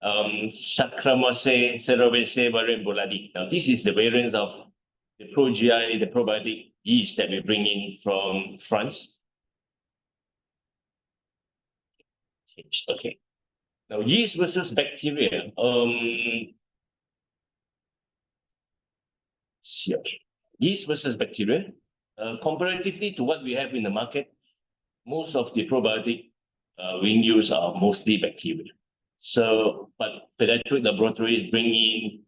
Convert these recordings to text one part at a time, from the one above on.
Saccharomyces cerevisiae variant Boladi. Now, this is the variant of the ProGI, the probiotic yeast that we bring in from France. Okay. Now, yeast versus bacteria. Yeast versus bacteria. Comparatively to what we have in the market, most of the probiotic we use are mostly bacteria. So, but Petdiatric Laboratories bring in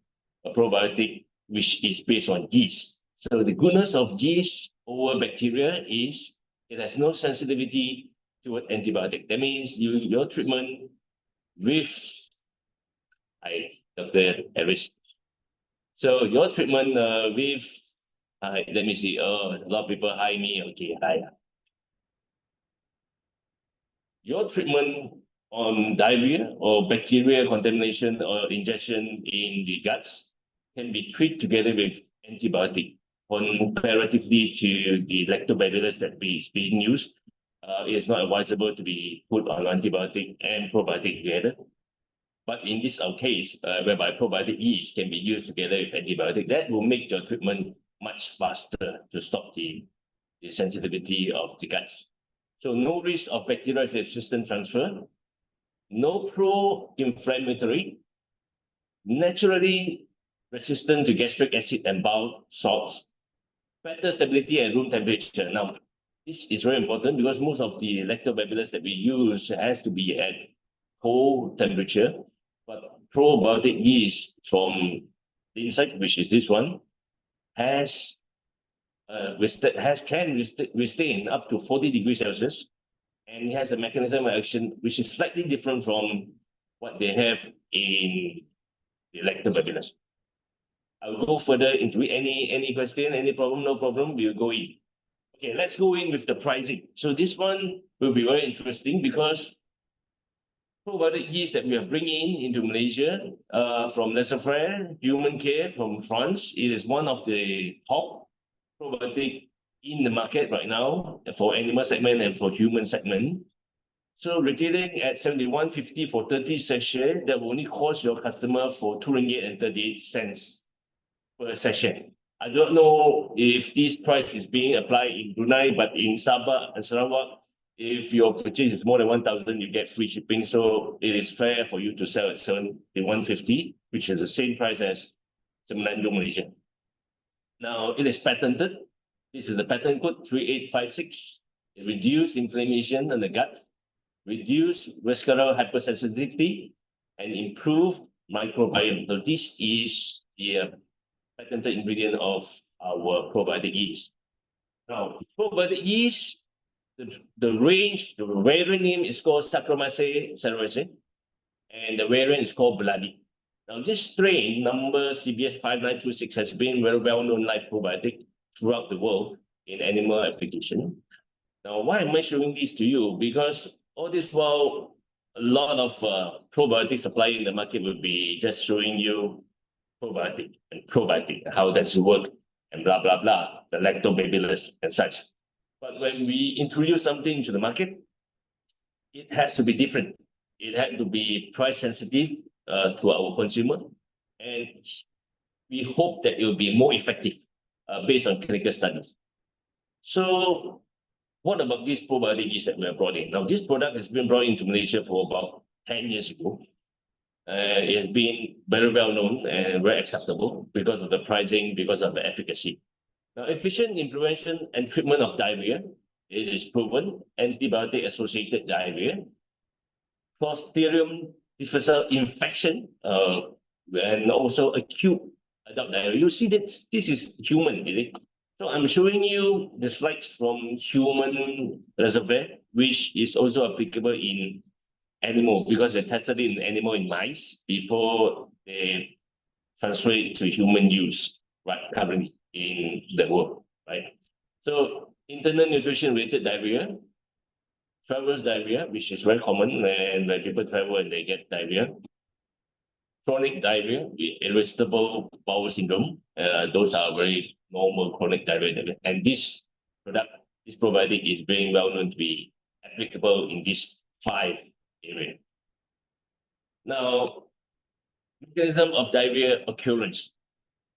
a probiotic which is based on yeast. So the goodness of yeast over bacteria is it has no sensitivity toward antibiotic. That means your treatment with Dr. Harris. So your treatment with let me see. Oh, a lot of people hi me. Okay, hi. Your treatment on diarrhea or bacterial contamination or ingestion in the guts can be treated together with antibiotic. Comparatively to the lactobacillus that is being used, it is not advisable to be put on antibiotic and probiotic together. But in this case, whereby probiotic yeast can be used together with antibiotic, that will make your treatment much faster to stop the sensitivity of the guts. So no risk of bacterial resistant transfer, no pro-inflammatory, naturally resistant to gastric acid and bowel salts, better stability at room temperature. Now, this is very important because most of the lactobacillus that we use has to be at cold temperature, but probiotic yeast from the inside, which is this one, can withstand up to 40 degrees Celsius, and it has a mechanism of action which is slightly different from what they have in the lactobacillus. I'll go further into it. Any question, any problem, no problem, we'll go in. Okay, let's go in with the pricing. So this one will be very interesting because probiotic yeast that we are bringing into Malaysia from Laboratories, Human Care from France, it is one of the top probiotic in the market right now for animal segment and for human segment. So retailing at 71.50 for 30 sachet, that will only cost your customer for RM2.38 per sachet. I don't know if this price is being applied in Brunei, but in Sabah and Sarawak, if your purchase is more than 1,000, you get free shipping. So it is fair for you to sell at 71.50, which is the same price as Semenanjung, Malaysia. Now, it is patented. This is the patent code 3856. It reduces inflammation in the gut, reduce visceral hypersensitivity, and improve microbiome. So this is the patented ingredient of our probiotic yeast. Now, probiotic yeast, the range, the variant name is called Saccharomyces cerevisiae, and the variant is called Boladi. Now, this strain, number CBS 5926, has been very well-known live probiotic throughout the world in animal application. Now, why am I showing this to you? Because all this while, a lot of probiotic supply in the market will be just showing you probiotic, how that's work, and blah, blah, blah, the lactobacillus and such. But when we introduce something to the market, it has to be different. It had to be price sensitive to our consumer, and we hope that it will be more effective based on clinical studies. So what about this probiotic yeast that we have brought in? Now, this product has been brought into Malaysia for about 10 years ago. It has been very well known and very acceptable because of the pricing, because of the efficacy. Now, efficient in prevention and treatment of diarrhea. It is proven antibiotic-associated diarrhea, Clostridium difficile infection, and also acute adult diarrhea. You see that this is human, is it? So I'm showing you the slides from human reservoir, which is also applicable in animal because they tested it in animal in mice before they transfer it to human use, right, currently in the world, right? So internal nutrition-related diarrhea, traveler's diarrhea, which is very common when people travel and they get diarrhea. Chronic diarrhea, irritable bowel syndrome, those are very normal chronic diarrhea. And this product, this probiotic is very well known to be applicable in these 5 areas. Now, Mechanism of diarrhea occurrence.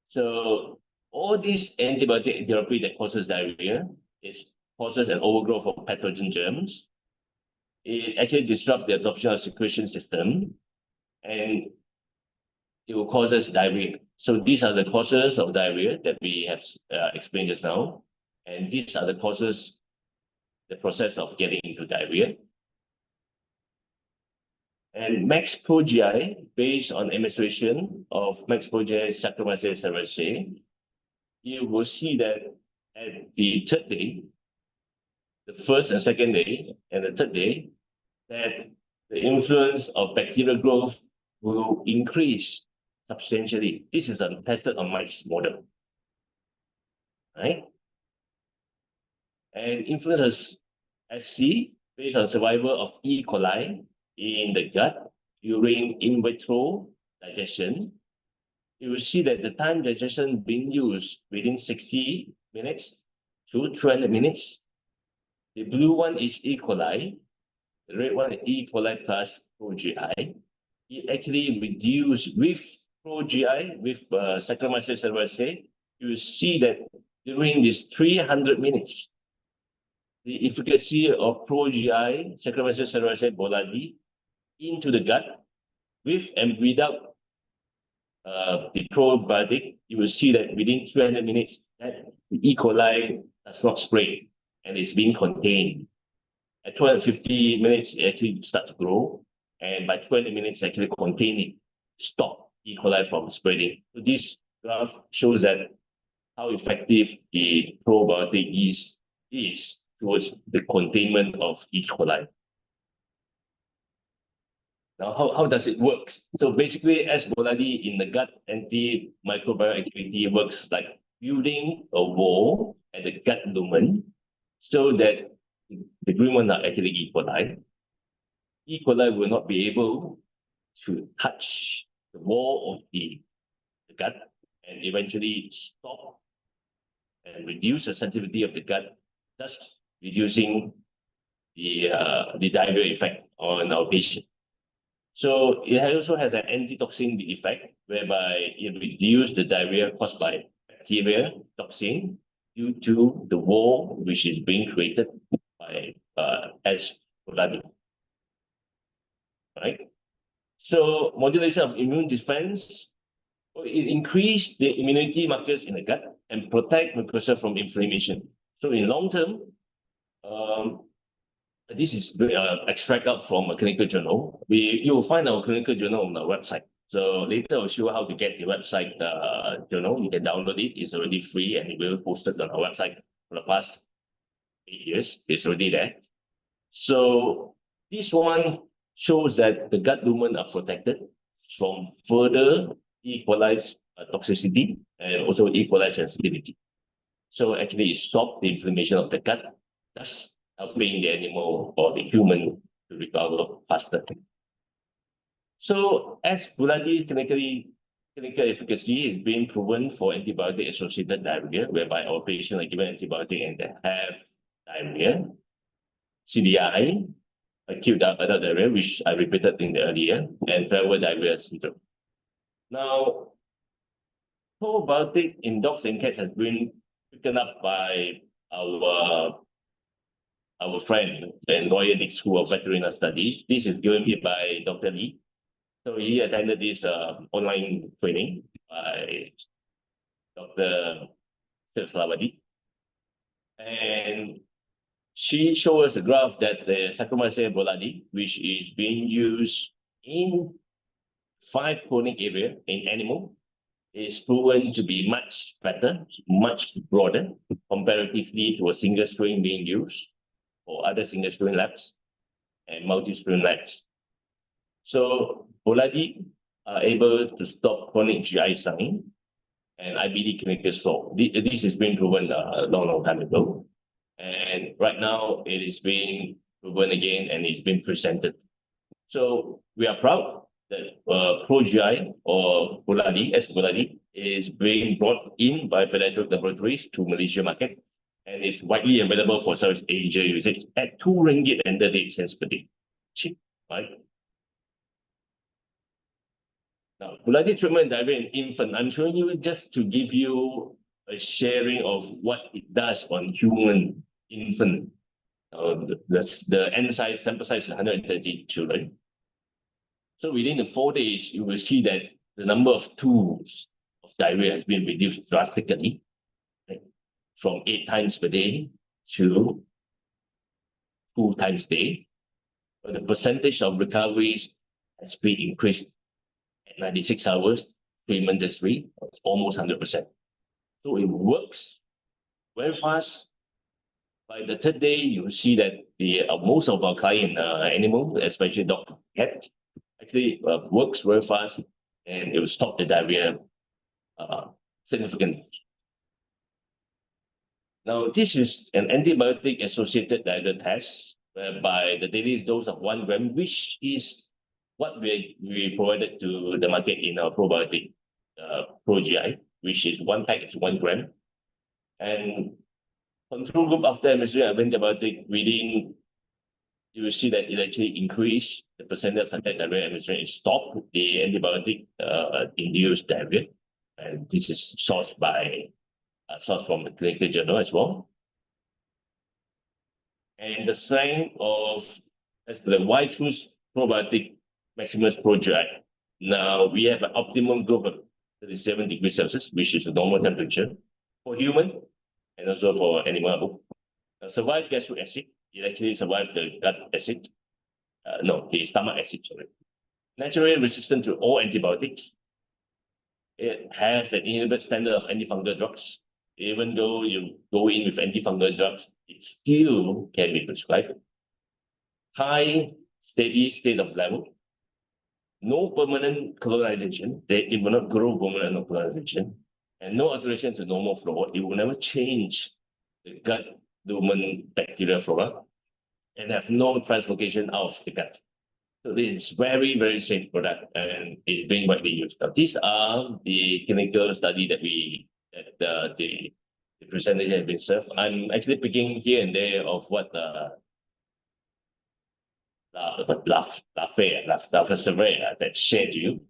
So all these antibiotic therapy that causes diarrhea causes an overgrowth of pathogen germs. It actually disrupts the absorption of secretion system, and it will cause us diarrhea. So these are the causes of diarrhea that we have explained just now, and these are the causes, the process of getting into diarrhea. And Max Pro GI, based on administration of Max Pro GI Saccharomyces cerevisiae, you will see that at the third day, the first and second day, and the third day, that the influence of bacterial growth will increase substantially. This is tested on mice model, right? And influence of SC based on survival of E. coli in the gut during in vitro digestion. You will see that the time digestion being used within 60 minutes to 200 minutes. The blue one is E. coli. The red one is E. coli plus ProGI. It actually reduced with ProGI, with Saccharomyces cerevisiae. You see that during these 300 minutes, the efficacy of ProGI, Saccharomyces cerevisiae bolani, into the gut, with and without the probiotic, you will see that within 200 minutes, that the E. coli does not spread and is being contained. At 250 minutes, it actually starts to grow, and by 20 minutes, actually containing, stop E. coli from spreading. So this graph shows that how effective the probiotic yeast is towards the containment of E. coli. Now, how does it work? So basically, S. bolani in the gut antimicrobial activity works like building a wall at the gut lumen so that the green one are actually E. coli. E. coli will not be able to touch the wall of the gut and eventually stop and reduce the sensitivity of the gut, thus reducing the diarrhea effect on our patient. So it also has an antitoxin effect, whereby it reduces the diarrhea caused by bacteria toxin due to the wall which is being created by S. bolani. Right? So modulation of immune defense, it increases the immunity markers in the gut and protect mucosa from inflammation. So in long term, this is extract out from a clinical journal. You will find our clinical journal on our website. So later I'll show you how to get the website journal. You can download it. It's already free and it will be posted on our website for the past 8 years. It's already there. So this one shows that the gut lumen are protected from further E. coli toxicity and also E. coli sensitivity. So actually it stops the inflammation of the gut, thus helping the animal or the human to recover faster. So as bolani clinical efficacy is being proven for antibiotic-associated diarrhea, whereby our patients are given antibiotic and they have diarrhea. CDI, acute adult diarrhea, which I repeated in the earlier, and farewell diarrhea syndrome. Now, probiotic in dogs and cats has been taken up by our friend and Royal School of Veterinary Studies. This is given here by Dr. Lee. So he attended this online training by Dr. Salawadi. And she showed us a graph that the Saccharomyces bolani, which is being used in 5 chronic areas in animal, is proven to be much better, much broader, comparatively to a single strain being used or other single strain labs and multi-strain labs. So bolani are able to stop chronic GI sign and IBD clinical score. This has been proven a long time ago. And right now it is being proven again and it's been presented. So we are proud that ProGI or bolani, S. bolani, is being brought in by Petdiatric Laboratories to Malaysia market and is widely available for Southeast Asia usage at RM2.38 per day. Cheap, right? Now, bloody treatment and diarrhea in infant, I'm showing you just to give you a sharing of what it does on human infant. The N size, sample size is 130 children. So within the 4 days, you will see that the number of tools of diarrhea has been reduced drastically, right? From 8 times per day to 2 times a day. But the percentage of recoveries has been increased at 96 hours, treatment-free, it's almost 100%. So it works very fast. By the 3rd day, you will see that the most of our client animal, especially dog, cat, actually works very fast, and it will stop the diarrhea significantly. Now, this is an antibiotic-associated diarrhea test, whereby the daily dose of 1 gram, which is what we provided to the market in our probiotic ProGI, which is 1 pack is 1 gram. And control group after administration of antibiotic within, you will see that it actually increased the percentage of diarrhea administration. It stopped the antibiotic induced diarrhea. And this is sourced from the clinical journal as well. And the sign of, as the why choose probiotic Maximus ProGI. Now we have an optimum growth of 37 degrees Celsius, which is the normal temperature for human and also for animal. Survive gastric acid. It actually survived the gut acid. The stomach acid, sorry. Naturally resistant to all antibiotics. It has an inhibited standard of antifungal drugs. Even though you go in with antifungal drugs, it still can be prescribed. High, steady state of level. No permanent colonization. It will not grow permanent colonization. And no alteration to normal flora. It will never change the gut lumen bacterial flora. And have no translocation out of the gut. So it's very, very safe product, and it's being widely used. Now, these are the clinical study that the presentation has been served. I'm actually picking here and there of what survey that shared to you.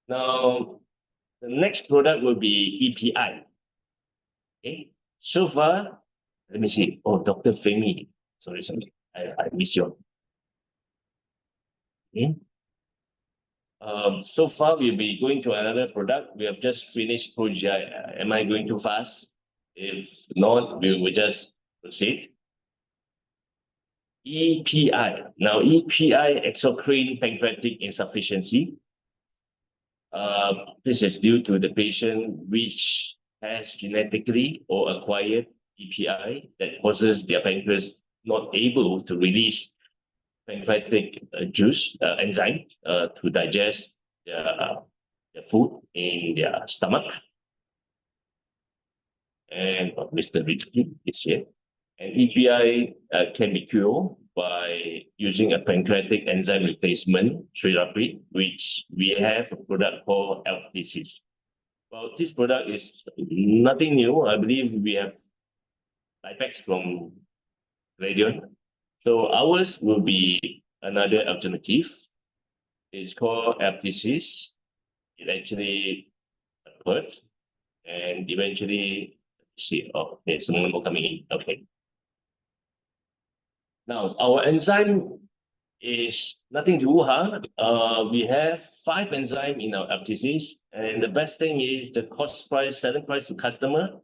Now, the next product will be EPI. Okay, so far, let me see. Oh, Dr. Femi. Sorry, I miss you. Okay. So far, we'll be going to another product. We have just finished ProGI. Am I going too fast? If not, we will just proceed. EPI. Now, EPI, exocrine pancreatic insufficiency. This is due to the patient which has genetically or acquired EPI that causes their pancreas not able to release pancreatic juice enzyme to digest the food in their stomach. And Mr. Ricky is here. And EPI can be cured by using a pancreatic enzyme replacement therapy, which we have a product called ALpteses. Well, this product is nothing new. I believe we have Lipex from Radion. So ours will be another alternative. It's called ALpteses. It actually PERT, and eventually, see, oh, there's someone more coming in. Okay. Now, our enzyme is nothing too hard. We have 5 enzymes in our ALpteses, and the best thing is the selling price to customer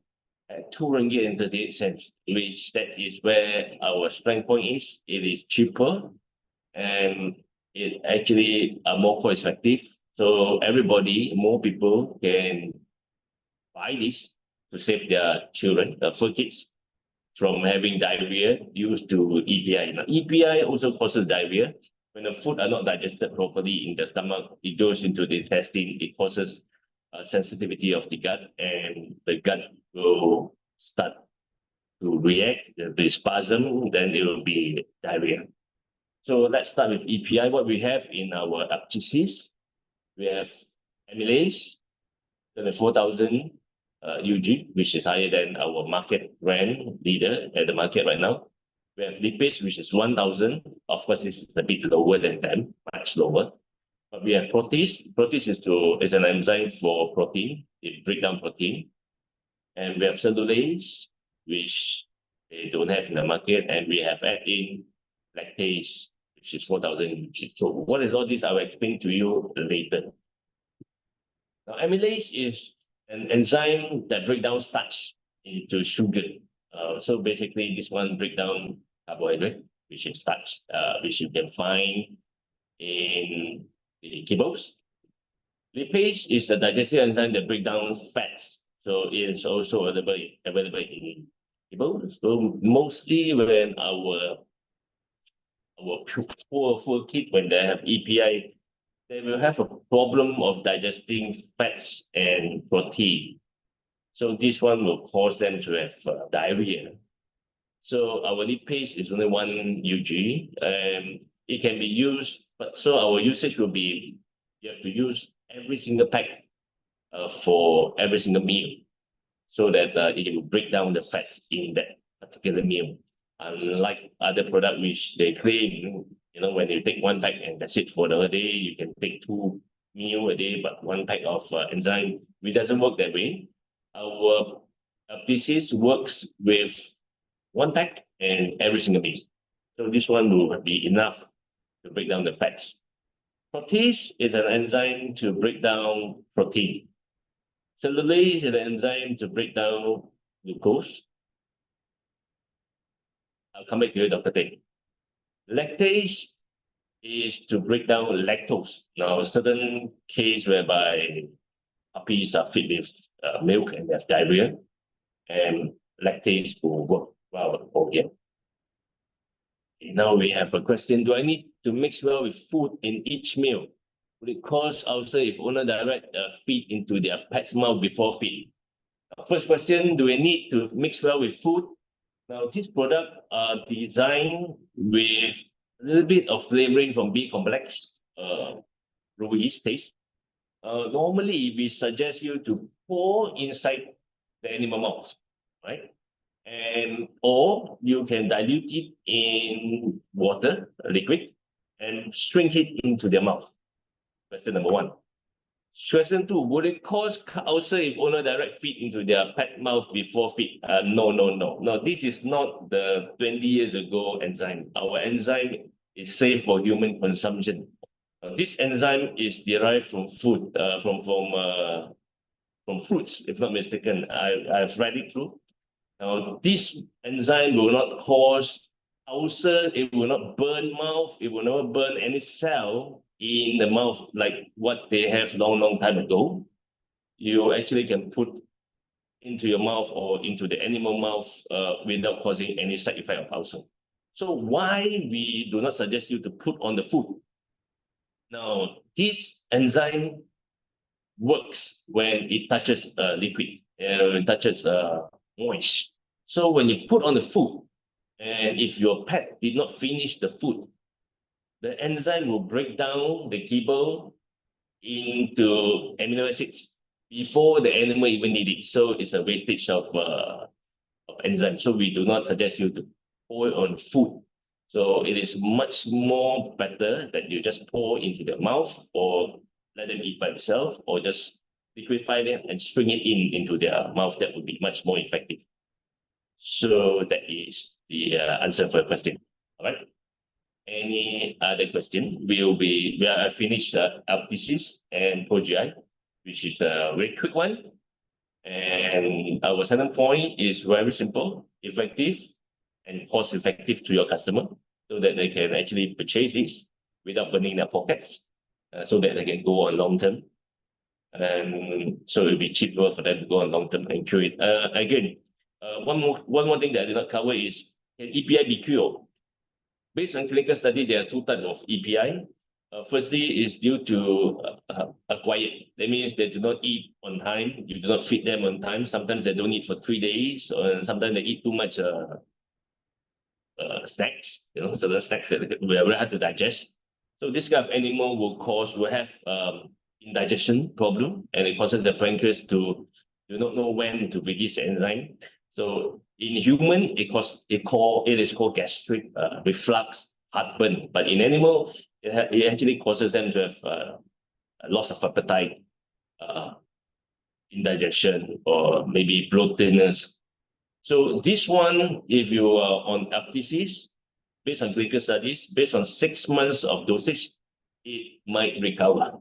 at 2 ringgit and 38 cents, which that is where our strength point is. It is cheaper, and it actually are more cost effective. So everybody, more people can buy this to save their children, the fur kids, from having diarrhea due to EPI. Now, EPI also causes diarrhea. When the food are not digested properly in the stomach, it goes into the intestine. It causes sensitivity of the gut, and the gut will start to react, the spasm, then it will be diarrhea. So let's start with EPI. What we have in our ALpteses, we have amylase, 4,000 UG, which is higher than our market brand leader at the market right now. We have lipase, which is 1,000. Of course, this is a bit lower than them, much lower. But we have protease. Protease is an enzyme for protein. It breaks down protein. And we have cellulase, which they don't have in the market. And we have add in lactase, which is 4,000 UG. So what is all this? I'll explain to you later. Now, amylase is an enzyme that breaks down starch into sugar. So basically, this one breaks down carbohydrate, which is starch, which you can find in the kibbles. Lipase is the digestive enzyme that breaks down fats. So it is also available in kibbles. So mostly when our poor kid, when they have EPI, they will have a problem of digesting fats and protein. So this one will cause them to have diarrhea. So our lipase is only 1 UG. It can be used, but so our usage will be, you have to use every single pack for every single meal, so that it will break down the fats in that particular meal. Unlike other product which they claim, when you take 1 pack and that's it for the day, you can take 2 meals a day, but 1 pack of enzyme, it doesn't work that way. Our ALpteses works with 1 pack and every single meal. So this one will be enough to break down the fats. Protease is an enzyme to break down protein. Cellulase is an enzyme to break down glucose. I'll come back to you, Dr. Teng. Lactase is to break down lactose. Now, a certain case whereby puppies are fed with milk and they have diarrhea, and lactase will work well over here. Now we have a question. Do I need to mix well with food in each meal? Would it cause ulcer if owner direct feed into their pet's mouth before feed? First question, do we need to mix well with food? Now, this product are designed with a little bit of flavoring from B complex, raw yeast taste. Normally, we suggest you to pour inside the animal mouth, right? Or you can dilute it in water, liquid, and shrink it into their mouth. Question number 1. Question 2, would it cause ulcer if owner direct feed into their pet mouth before feed? No. This is not the 20 years ago enzyme. Our enzyme is safe for human consumption. This enzyme is derived from food, from fruits, if not mistaken. I've read it through. Now, this enzyme will not cause ulcer, it will not burn mouth, it will not burn any cell in the mouth like what they have long time ago. You actually can put into your mouth or into the animal mouth without causing any side effect of ulcer. So why we do not suggest you to put on the food? Now, this enzyme works when it touches liquid, it touches moist. So when you put on the food, and if your pet did not finish the food, the enzyme will break down the kibble into amino acids before the animal even need it. So it's a wastage of enzyme. So we do not suggest you to pour it on food. So it is much more better that you just pour into the mouth, or let them eat by themselves, or just liquefy them and string it into their mouth. That would be much more effective. So that is the answer for your question. All right. Any other question? We are finished ALpteses and ProGI, which is a very quick one. And our second point is very simple, effective and cost effective to your customer, so that they can actually purchase this without burning their pockets, so that they can go on long term. And so it'll be cheaper for them to go on long term and cure it. Again, one more thing that I did not cover is, can EPI be cured? Based on clinical study, there are 2 types of EPI. Firstly, is due to acquired. That means they do not eat on time. You do not feed them on time. Sometimes they don't eat for 3 days, or sometimes they eat too much snacks. So the snacks that are very hard to digest. So this kind of animal will have indigestion problem, and it causes the pancreas to do not know when to release the enzyme. So in human, it is called gastric reflux, heartburn. But in animals, it actually causes them to have a loss of appetite, indigestion, or maybe bloatedness. So this one, if you are on ALpteses, based on clinical studies, based on 6 months of dosage, it might recover,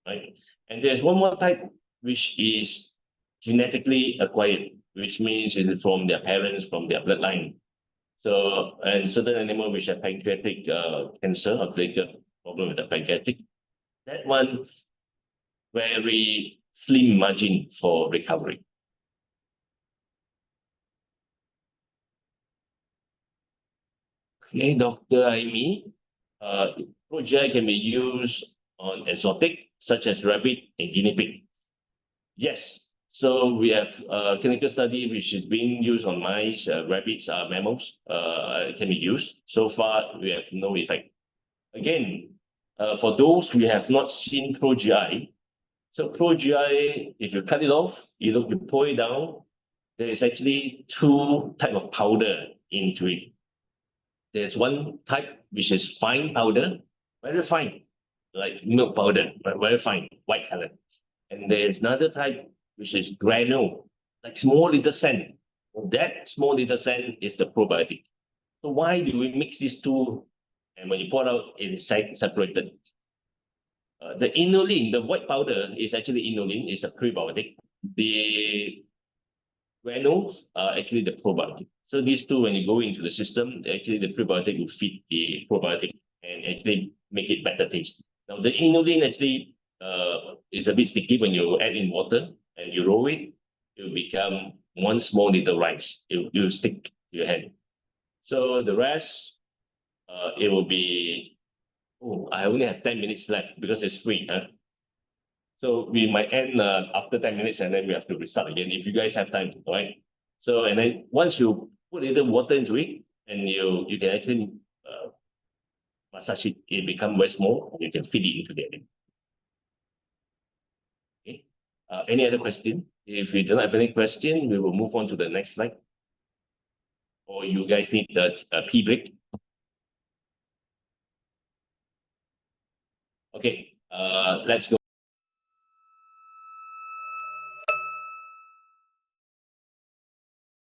right? And there's one more type, which is genetically acquired, which means it is from their parents, from their bloodline. So, and certain animals which have pancreatic cancer or clinical problem with the pancreatic, that one, very slim margin for recovery. Okay, Dr. Aimi, ProGI can be used on exotic, such as rabbit and guinea pig. Yes, so we have a clinical study which is being used on mice, rabbits, mammals, can be used. So far, we have no effect. Again, for those we have not seen ProGI, so ProGI, if you cut it off, you pour it down, there is actually 2 types of powder into it. There's one type which is fine powder, very fine, like milk powder, but very fine, white color. And there's another type which is granule, like small little sand. That small little sand is the probiotic. So why do we mix these two? And when you pour out, it is separated. The inulin, the white powder, is actually inulin, is a prebiotic. The granules are actually the probiotic. So these two, when you go into the system, actually the prebiotic will feed the probiotic and actually make it better taste. Now the inulin actually is a bit sticky when you add in water and you roll it, it will become one small little rice. It will stick to your hand. So the rest, it will be, oh, I only have 10 minutes left because it's free. Huh? So we might end after 10 minutes and then we have to restart again if you guys have time, right? So, and then once you put a little water into it and you can actually massage it, it becomes very small, you can feed it into the animal. Okay. Any other question? If you don't have any question, we will move on to the next slide. Or you guys need a pee break. Okay, let's go.